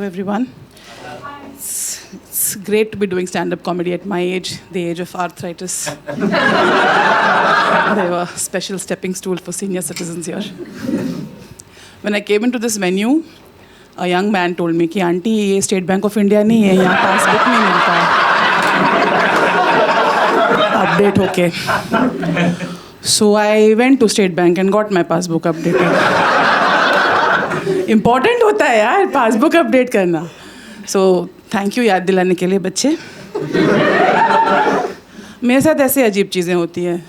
everyone. It's great to be doing stand-up comedy at my age, the age of arthritis. They were a special stepping stool for senior citizens here. When I came into this venue, a young man told me कि aunty ये state bank of India नहीं है, यहाँ passbook नहीं मिलता है update होके. So I went to State Bank and got my passbook updated. Important होता है यार पासबुक अपडेट करना. So thank you याद दिलाने के लिए बच्चे. मेरे साथ ऐसे अजीब चीज़ें होती हैं.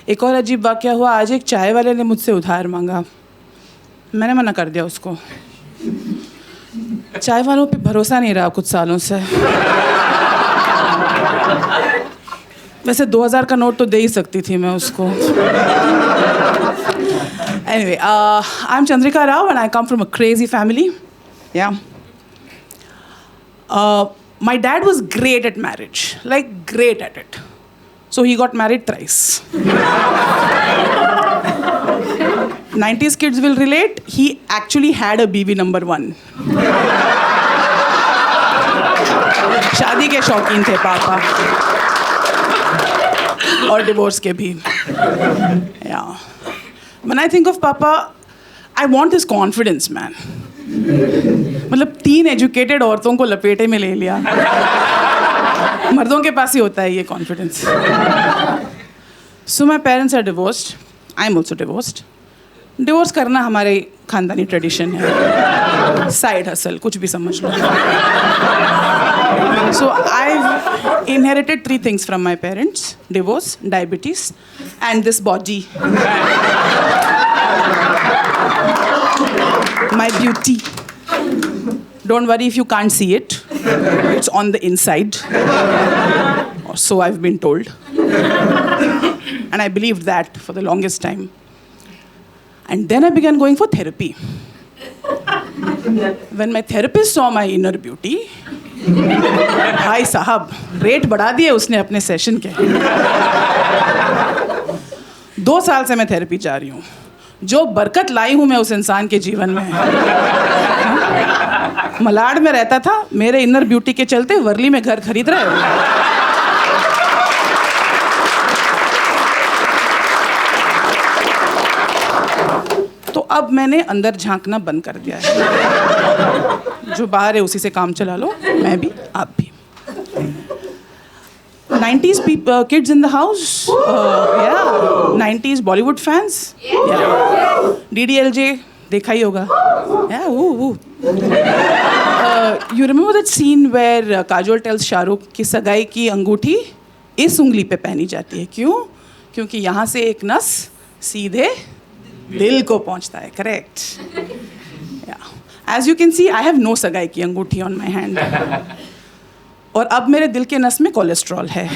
एक और अजीब वाक़या हुआ. आज एक चाय वाले ने मुझसे उधार मांगा. मैंने मना कर दिया उसको. चाय वालों पे भरोसा नहीं रहा कुछ सालों से. वैसे 2000 का नोट तो दे ही सकती थी मैं उसको. Anyway, I'm Chandrika Rao and I come from a crazy family. Yeah. My dad was great at marriage, like great at it. So he got married thrice. 90s kids will relate. He actually had a BV number 1. शादी के शौकीन थे पापा. और divorce के भी. Yeah. When I think of Papa, I want his confidence, man. मतलब 3 educated औरतों को लपेटे में ले लिया. मर्दों के पास ही होता है ये confidence. So my parents are divorced. I'm also divorced. Divorce करना हमारे खानदानी ट्रेडिशन है. साइड हसल कुछ भी समझ लो. So I've inherited 3 things from my parents: divorce, diabetes, and this body. My beauty. Don't worry if you can't see it. It's on the inside. Or so I've been told. And I believed that for the longest time. And then I began going for therapy. When my therapist saw my inner beauty, भाई साहब rate बढ़ा दिए उसने अपने session के. 2 साल से मैं थेरेपी जा रही हूँ. जो बरकत लाई हूँ मैं उस इंसान के जीवन में. मलाड में रहता था, मेरे इनर ब्यूटी के चलते वर्ली में घर खरीद रहे हो. तो अब मैंने अंदर झांकना बंद कर दिया है. जो बाहर है उसी से काम चला लो. मैं भी, आप भी. 90s kids in the house. Yeah. 90s Bollywood fans. Yeah. DDLJ देखा ही होगा. Yeah. You remember that scene where Kajol tells Shahrukh कि सगाई की अंगूठी इस उंगली पे पहनी जाती है. क्यों? क्योंकि यहाँ से एक नस सीधे दिल को पहुँचता है. Correct. Yeah. As you can see, I have no सगाई की अंगूठी on my hand. और अब मेरे दिल के नस में कोलेस्ट्रॉल है.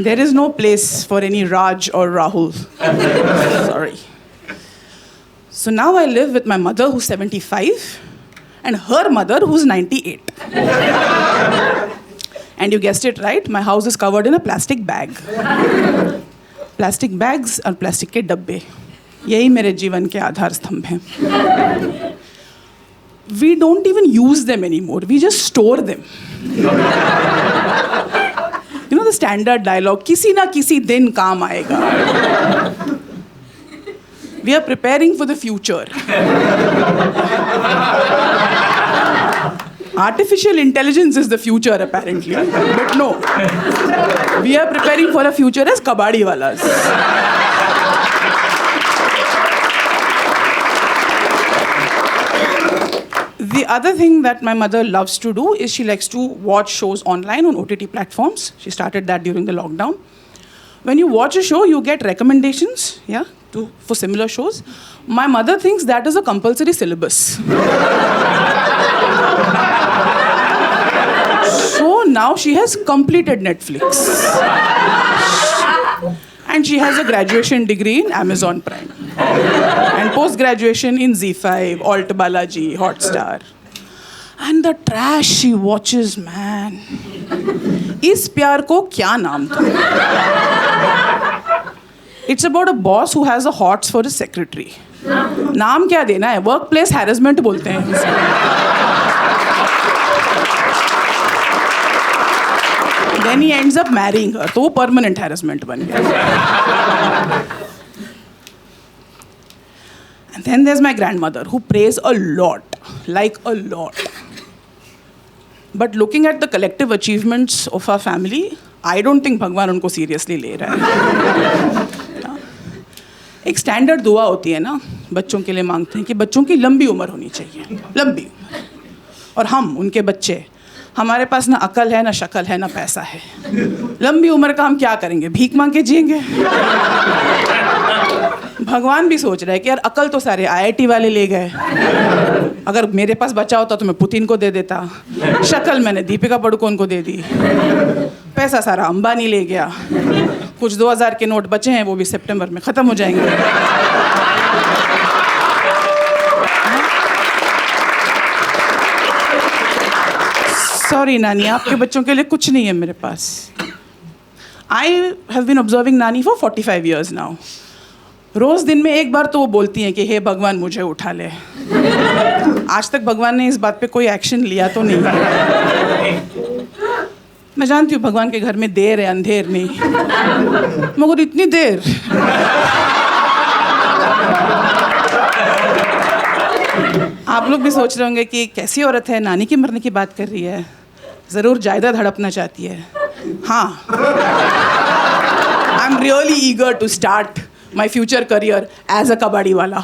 There is no place for any Raj or Rahul. Sorry. So now I live with my mother who's 75 and her mother who's 98. And you guessed it right, my house is covered in a plastic bag. Plastic bags और plastic के डब्बे. यही मेरे जीवन के आधार स्तंभ हैं. We don't even use them anymore. We just store them. You know the standard dialogue, किसी ना किसी दिन काम आएगा. We are preparing for the future. Artificial intelligence is the future apparently. But no. We are preparing for a future as kabadi walas. The other thing that my mother loves to do is she likes to watch shows online on OTT platforms. She started that during the lockdown. When you watch a show, you get recommendations, for similar shows. My mother thinks that is a compulsory syllabus. So now she has completed Netflix. And she has a graduation degree in Amazon Prime. And post-graduation in Z5, Alt Balaji, Hotstar. And the trash she watches, man. इस प्यार को क्या नाम दूँ? It's about a boss who has a hots for his secretary. नाम क्या देना है, वर्क प्लेस हैरेसमेंट बोलते हैं। Then he ends up marrying her, तो वो परमानेंट हैरेसमेंट बन गया। And then there's my grandmother who prays a lot, like a lot. But looking at the collective achievements of our family, I don't think भगवान उनको seriously ले रहा है। एक स्टैंडर्ड दुआ होती है ना, बच्चों के लिए मांगते हैं कि बच्चों की लंबी उम्र होनी चाहिए, लंबी उम्र। और हम उनके बच्चे, हमारे पास ना अकल है, ना शक्ल है, ना पैसा है। लंबी उम्र का हम क्या करेंगे, भीख मांग के जिएंगे। भगवान भी सोच रहा है कि यार अकल तो सारे IIT वाले ले गए, अगर मेरे पास बचा होता तो मैं पुतिन को दे देता, शक्ल मैंने दीपिका पादुकोण को दे दी, पैसा सारा अंबानी ले गया, कुछ 2000 के नोट बचे हैं वो भी सितंबर में ख़त्म हो जाएंगे। सॉरी नानी, आपके बच्चों के लिए कुछ नहीं है मेरे पास। आई हैव बीन ऑब्जर्विंग नानी फॉर 45 years नाउ। रोज़ दिन में एक बार तो वो बोलती हैं कि हे भगवान मुझे उठा ले। आज तक भगवान ने इस बात पे कोई एक्शन लिया तो नहीं। मैं जानती हूँ भगवान के घर में देर है, अंधेर नहीं, मगर इतनी देर। आप लोग भी सोच रहे होंगे कि कैसी औरत है, नानी के मरने की बात कर रही है, ज़रूर जायदाद हड़पना चाहती है। हाँ, I am really eager to start my future career as a कबाड़ी वाला।